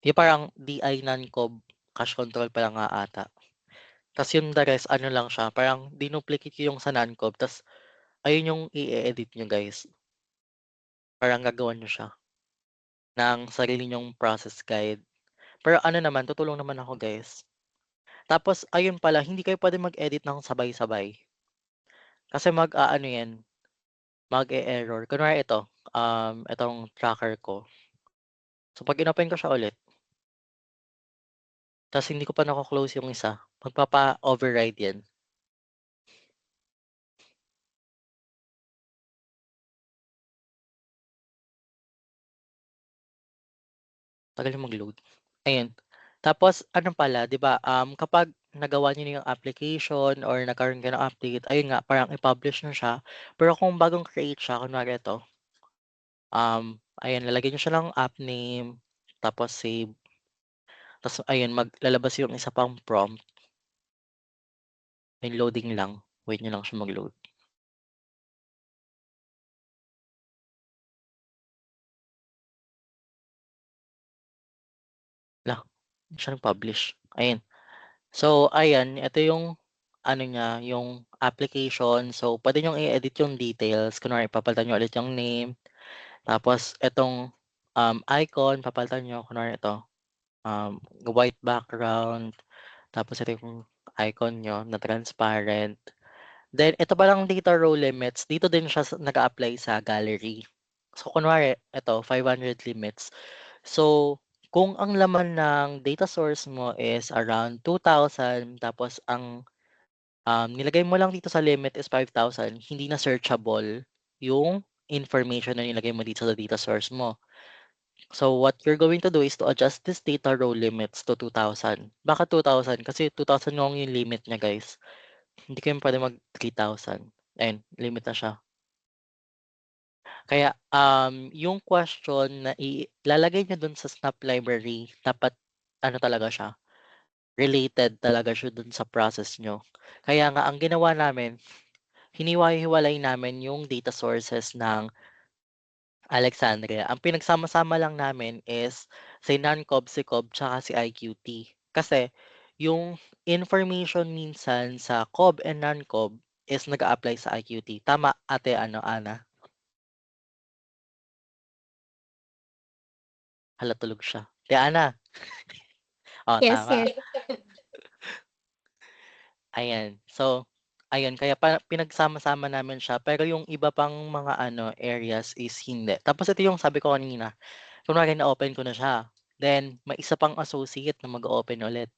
Yung parang DI non-cob, cash control pa lang nga ata. Tas yung the rest ano lang siya, parang dinuplicate ko yung sa non-cob tas ayun yung i-e-edit niyo guys. Parang gagawan niyo siya ng sarili niyong process guide. Pero ano naman, tutulong naman ako guys. Tapos ayun pala, hindi kayo puwedeng mag-edit ng sabay-sabay. Kasi mag-aano 'yan, mag-e-error. Kunwari ito, itong tracker ko. So 'pag inopen ko siya ulit, ta's hindi ko pa nako-close yung isa, magpapa-override 'yan. Tagal niya mag-load. Ayun. Tapos ano pala, 'di ba, kapag nagawa niyo na yung application or nagkaroon kayo ng update, ayun nga, parang i-publish niyo siya. Pero kung bagong create siya, kunwari ito, ayan, lalagyan niyo siya ng app name, tapos save, ta's ayun, lalabas yung isa pang prompt, ayun, loading lang. Wait niyo lang siya mag-load. Hala, hindi siya nag-publish. Ayun. So ayan, ito yung ano niya, yung application. So puwede niyong i-edit yung details. Kunwari papalitan niyo ulit yung name, tapos itong, icon papalitan niyo. Kunwari ito, white background, tapos ito yung icon niyo na transparent. Then ito palang data row limits, dito din siya nag-a-apply sa gallery. So kunwari ito 500 limits. So kung ang laman ng data source mo is around 2,000 tapos ang, nilagay mo lang dito sa limit is 5,000, hindi na searchable yung information na nilagay mo dito sa data source mo. So what you're going to do is to adjust this data row limits to 2,000. Bakit 2,000? Kasi 2,000 lang yung limit niya guys. Hindi kayo puwede mag 3,000. Ayun, limit na siya. Kaya, yung question na ilalagay niyo dun sa snap library dapat ano talaga siya, related talaga siya dun sa process niyo. Kaya nga ang ginawa namin, hiniwa-hiwalay namin yung data sources ng Alexandria. Ang pinagsama-sama lang namin is si non-COB, si COB, tsaka si IQT. Kasi yung information minsan sa COB and non-COB is nag-a-apply sa IQT. Tama, ate Ana? Hala, tulog siya. Ate Ana. Oo, Yes, tama. yes. Ayan. So, ayun kaya pinagsama-sama namin siya pero yung iba pang mga areas is hindi. Tapos ito yung sabi ko kanina, kunwari na-open ko na siya, then may isa pang associate na mag-o-open ulit.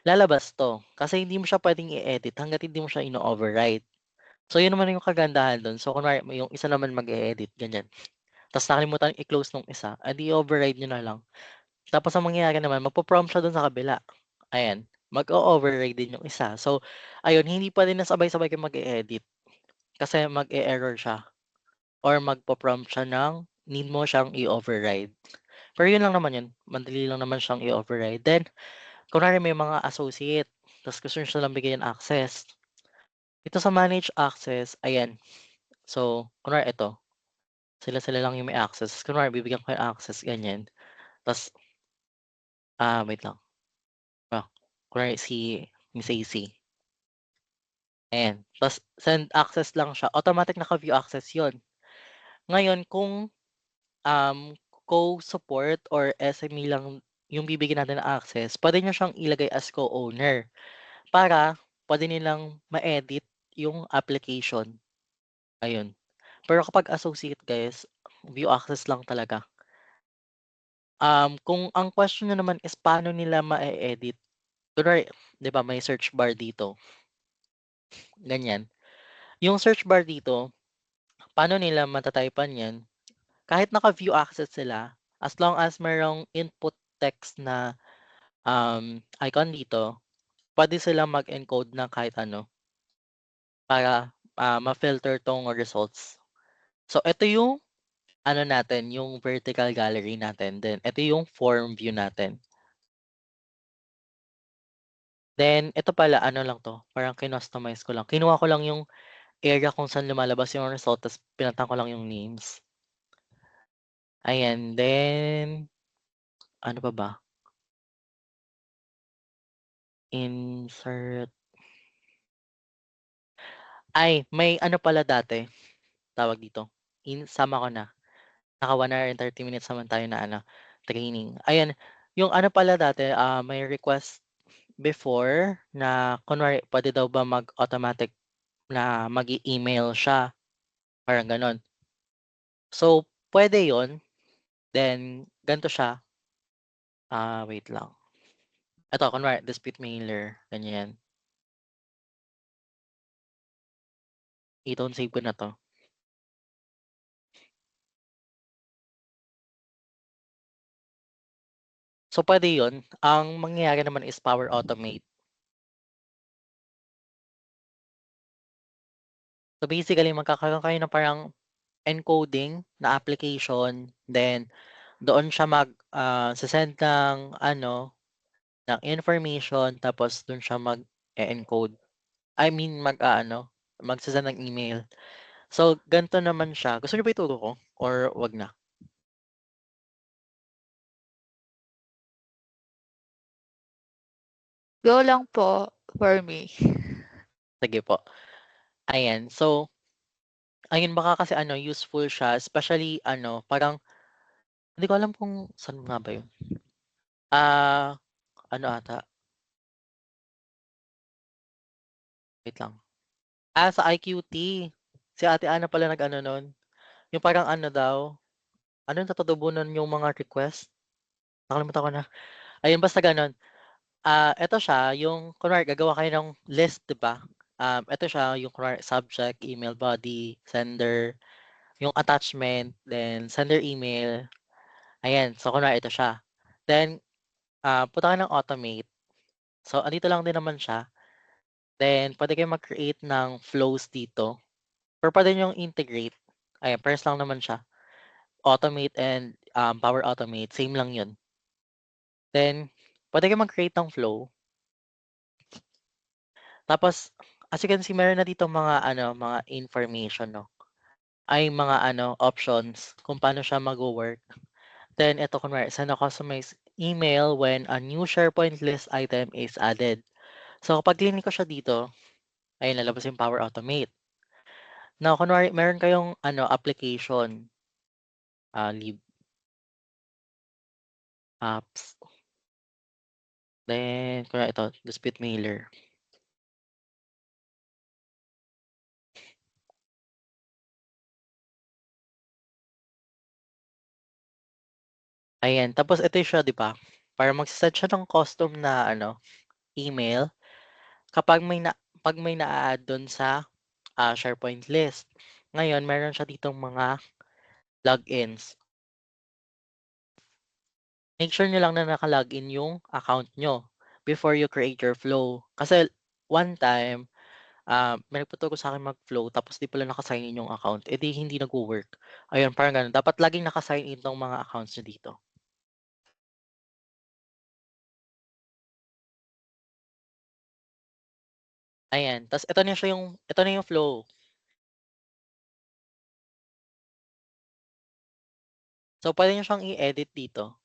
Lalabas 'to, kasi hindi mo siya puwedeng i-edit hangga't hindi mo siya ino-override. So, yun naman yung kagandahan dun. So, kunwari yung isa naman mag-e-edit, ganyan. Ta's nakalimutan i-close nung isa, edi i-override niyo na lang. Tapos ang mangyayari naman magpo-prompt siya dun sa kabila, ayan, mag-o-override din yung isa. So, ayun hindi puwede na sabay-sabay kayong mag-e-edit kasi mag-e-error siya or magpo-prompt siya ng need mo siyang i-override. Pero yun lang naman yun, madali lang naman siyang i-override. Then kunwari may mga associate ta's gusto niyo silang bigyan access. Dito sa manage access, ayan. So, kunwari ito, sila-sila lang yung may access. Kunwari bibigyan ko yung access, ganyan. Ta's, wait lang. Kunwari si Miss AC, ayan. Ta's send access lang siya, automatic naka-view access yun. Ngayon kung, um, co-support or SME lang yung bibigyan natin ng access, puwede niyo siyang ilagay as co-owner para puwede nilang ma-edit yung application, ayun. Pero kapag associate guys, view access lang talaga. Kung ang question niyo naman is paano nila ma-e-edit, kunwari 'di ba may search bar dito, ganyan. Yung search bar dito, paano nila mata-type-an 'yan, kahit naka-view access sila, as long as merong input text na, icon dito, puwede silang mag-encode ng kahit ano para, ma-filter 'tong results. So ito yung natin, yung vertical gallery natin, then ito yung form view natin. Then ito pala ano lang 'to, parang kinustomize ko lang. Kinuha ko lang yung area kung saan lumalabas yung result ta's pinalitan ko lang yung names. Ayan, then ano pa ba? Insert may ano pala dati, tawag dito, sama ko na. Naka 1 hour and 30 minutes naman tayo na training. Ayan, yung ano pala dati, may request before na kunwari puwede daw ba mag-automatic na mag-e-email siya, parang gano'n. So, puwede 'yun, then ganito siya, wait lang. Eto kunwari dispute mailer, ganyan. I-don't save ko na 'to. So, puwede 'yun. Ang mangyayari naman is Power Automate. So, basically magkakaroon kayo ng parang encoding na application, then doon siya se-send ng ng information tapos dun siya mag-e-encode. I mean magse-send ng email. So, ganito naman siya. Gusto niyo ba ituro ko or 'wag na? Go lang po for me. Sige po. Ayan, so ayun baka kasi useful siya especially parang hindi ko alam kung saan nga ba 'yun. Ah, ano ata, wait lang. Sa IQT. Si Ate Ana pala nag-ano nun, yung parang ano daw, ano yung tatabunan yung mga request? Nakalimutan ko na. Ayun basta gano'n. Eto siya yung kunwari gagawa kayo ng list 'di ba? Eto siya yung kunwari subject, email body, sender, yung attachment, then sender email, ayan. So kunwari ito siya. Then, punta ka ng automate. So andito lang din naman siya. Then puwede kayong mag-create ng flows dito or puwede niyong integrate. Ayan, parehas lang naman siya. Automate and, Power Automate, same lang 'yun. Then puwede kayong mag-create ng flow. Tapos as you can see meron na ditong mga information 'no, ay mga options kung paano siya magwo-work. Then ito kunwari send a customized email when a new SharePoint list item is added. So kapag klinik ko siya dito, ayun lalabas yung Power Automate. Now kunwari meron kayong application, leave apps, then kunwari ito dispute mailer. Ayan, tapos ito siya 'di ba, para magse-set siya ng custom na email kapag 'pag may naa-add dun sa, SharePoint list. Ngayon meron siya ditong mga logins. Make sure niyo lang na naka-login yung account niyo before you create your flow. Kasi one time, may nagpaturo sa'kin mag-flow tapos 'di pala naka-sign in yung account, eh, di hindi nagwo-work. Ayun, parang gano'n. Dapat laging naka-sign in 'tong mga accounts niyo dito. Ayan, ta's ito na yung flow. So, puwede niyo siyang i-edit dito.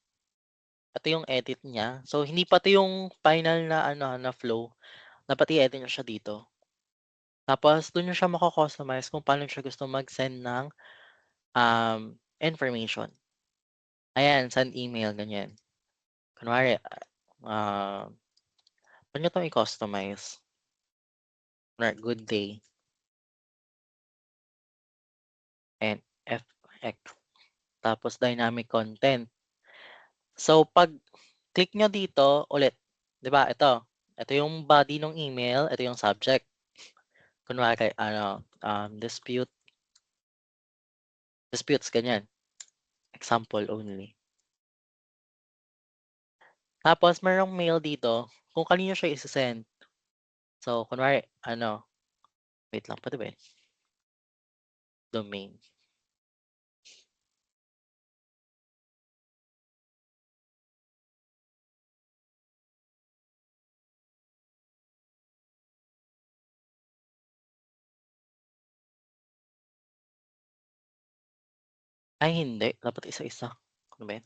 Ito yung edit niya. So, hindi pa 'to yung final na na flow. Dapat i-edit niyo siya dito. Tapos dun niyo siya mako-customize kung paano siya gusto mag-send ng, information. Ayan, send email, ganyan. Kunwari, puwede niyo 'tong i-customize. Kunwari, good day and FX, tapos dynamic content. So, 'pag click niyo dito ulit, 'di ba ito yung body ng email, ito yung subject. Kunwari disputes ganyan, example only. Tapos merong mail dito kung kanino siya ise-send. So, kunwari wait lang pwede ba yun? Domain. Ay hindi, dapat isa-isa. Ano ba yun?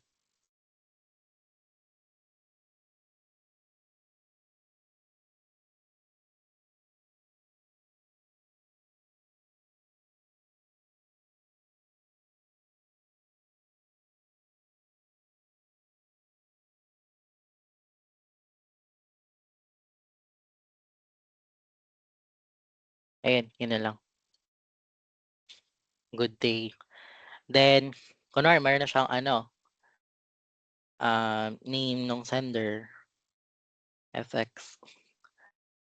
Ayan, yun na lang, good day. Then, kunwari meron na siyang name nung sender, FX.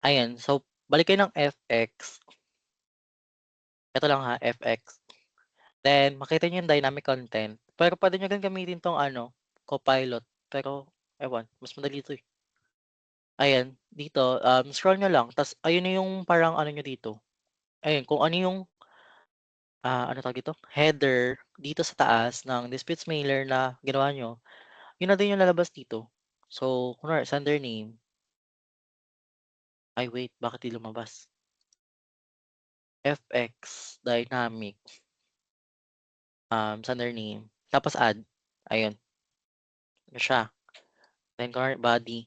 Ayan, so balik kayo ng FX. Ito lang ha, FX. Then makita niyo yung dynamic content, pero puwede niyo din gamitin 'tong Copilot, pero ewan mas madali 'to, eh. Ayan, dito, scroll niyo lang ta's ayun na yung parang ano niyo dito, ayun kung ano yung, ano tawag dito, header dito sa taas ng disputes mailer na ginawa niyo, yun na din yung lalabas dito. So, kunwari sender name, ay wait bakit 'di lumabas? FX dynamic, sender name, tapos add, ayun, yun siya. Then kunwari body,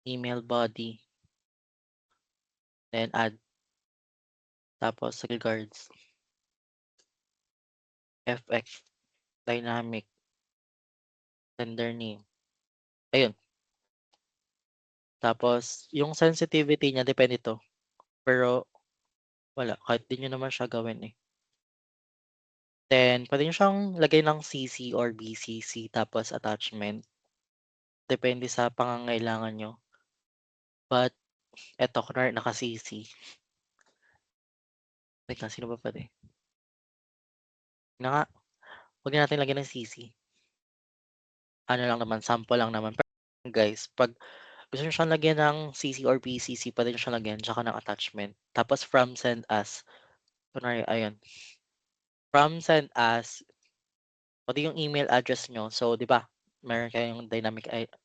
email body, then add, tapos sa regards, FX dynamic, sender name, ayun. Tapos yung sensitivity niya depende 'to, pero wala kahit di niyo naman siya gawin, eh. Then puwede niyo siyang lagyan ng CC or BCC tapos attachment, depende sa pangangailangan niyo. But eto kunwari naka-CC, wait lang sino ba puwede? Yun na nga, wag na natin lagyan ng CC, ano lang naman sample lang naman. Pero guys 'pag gusto niyo siyang lagyan ng CC or BCC puwede niyo siyang lagyan tsaka ng attachment. Tapos from send as, kunwari ayun, from send as pati yung email address niyo. So 'di ba meron kayong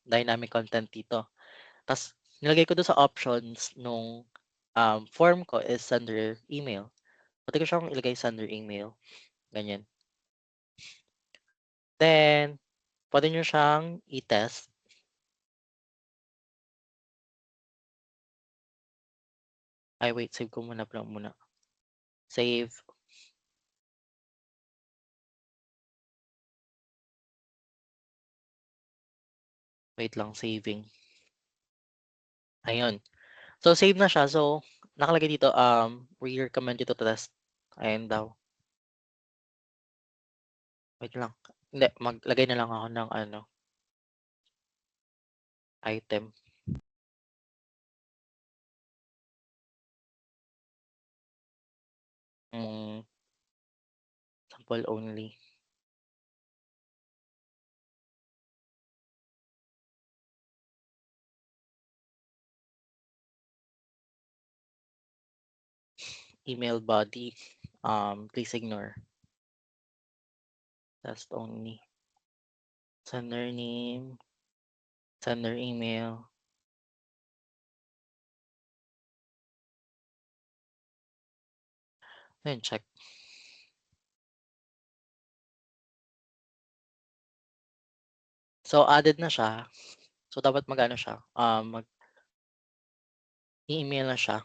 dynamic content dito. Ta's nilagay ko dun sa options nung, form ko is sender email. Puwede ko siyang ilagay sender email, ganyan. Then, puwede niyo siyang i-test. Ay wait, save ko muna. Save. Wait lang, saving. Ayun. So, save na siya. So, nakalagay dito, we recommend you to test. Ayan daw. Wait lang. Hindi, maglagay na lang ako ng ano, item. Hmm, sample only. Email body, please ignore. Test only. Sender name, sender email. Ayun, check. So, added na siya. So, dapat mag-ano siya, mag-i-email na siya.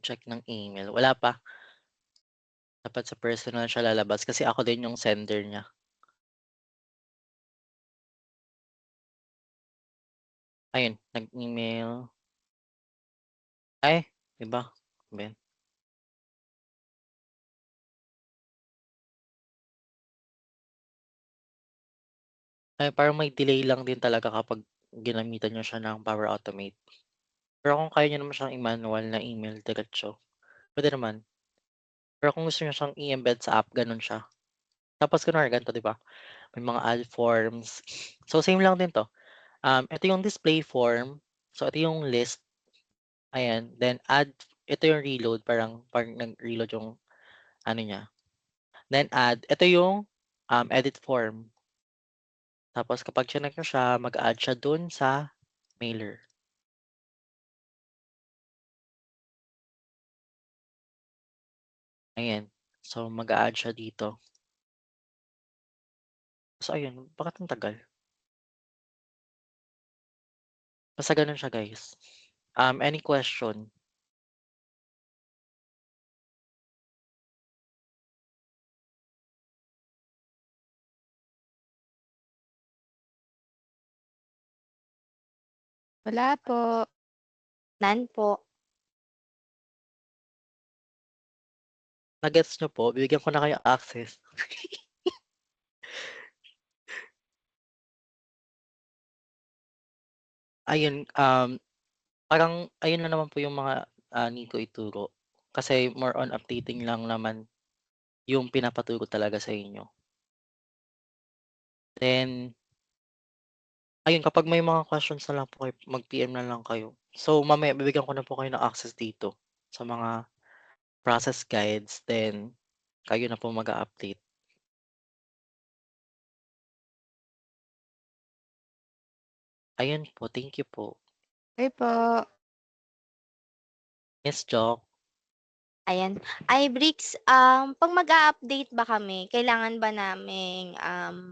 Check ng email. Wala pa. Dapat sa personal siya lalabas kasi ako din yung sender niya. Ayun, nag-email. Ay, iba. Ano ba yun? Ay, parang may delay lang din talaga kapag ginamitan niyo siya ng Power Automate. Pero kung kaya niyo naman siyang i-manual na email diretso, puwede naman. Pero kung gusto niyo siyang i-embed sa app, gano'n siya. Tapos kunwari ganito, 'di ba, may mga add forms. So, same lang din 'to. Ito yung display form. So, ito yung list, ayan. Then add, ito yung reload, parang nag-reload yung ano niya. Then add, ito yung, edit form. Tapos kapag chineck niyo siya, mag-a-add siya dun sa mailer. Ayan. So, mag-a-add siya dito. So, ayun, bakit ang tagal? Basta gano'n siya, guys. Any question? Wala po. None po. Na-gets niyo po, bibigyan ko na kayo access. Ayun, parang ayun lang naman po yung mga, need ko ituro. Kasi more on updating lang naman yung pinapaturo talaga sa inyo. Then, ayun, kapag may mga questions na lang po kayo, mag-PM na lang kayo. So, mamaya bibigyan ko na po kayo ng access dito sa mga process guides, then kayo na po mag-a-update. Ayun po, thank you po. Okey po. Miss Jock, Ayan. Ay, Bricks, 'pag mag-a-update ba kami, kailangan ba naming,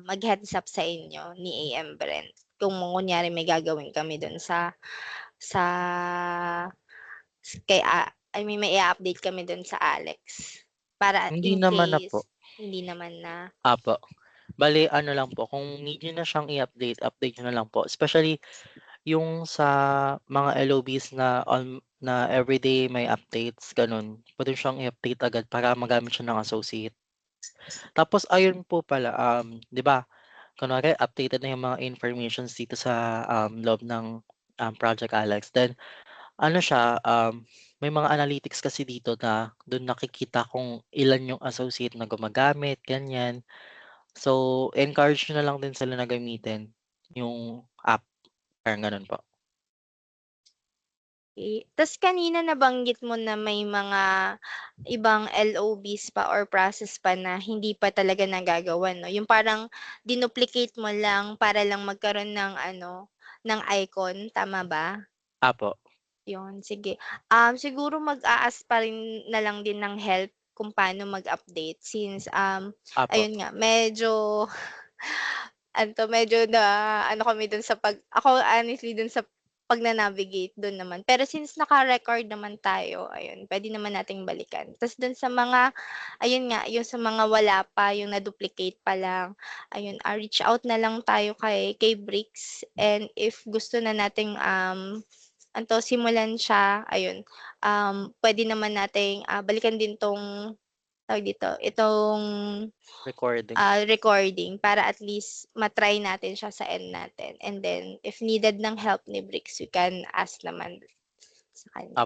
mag-heads up sa inyo ni AM Brent? Kung kunyari may gagawin kami dun sa I mean may i-a-update kami dun sa Alex, para hindi in naman na po. case hindi naman na Opo. Bale ano lang po, kung need niyo na siyang i-update, update niyo na lang po. Especially yung sa mga LOBs na everyday may updates, gano'n. Puwede siyang i-update agad para magamit siya ng associate. Tapos ayun po pala, 'di ba, kunwari updated na yung mga informations dito sa, loob ng, Project Alex. Then ano siya, may mga analytics kasi dito na dun nakikita kung ilan yung associate na gumagamit, ganyan. So, encourage nyo na lang din sila na gamitin yung app, parang gano'n po. Okey. Tas kanina nabanggit mo na may mga ibang LOBs pa or process pa na hindi pa talaga nagagawa 'no, yung parang dinuplicate mo lang para lang magkaroon ng ano, ng icon, tama ba? Apo, Yun, sige. Siguro mag-a-ask pa rin na lang din ng help kung paano mag-update since, apo, ayun nga medyo ano 'to, medyo na ano kami dun sa ako honestly dun sa pagna-navigate dun naman. Pero since naka-record naman tayo, ayun, puwede naman nating balikan. Tas dun sa mga ayun nga, yung sa mga wala pa, yung na-duplicate pa lang, ayun, reach out na lang tayo kay Bricks and if gusto na nating, ano 'to, simulan siya, ayun, puwede naman nating, balikan din 'tong tawag dito, itong recording. recording para at least ma-try natin siya sa end natin and then if needed ng help ni Bricks, we can ask naman sa kanya. Apo.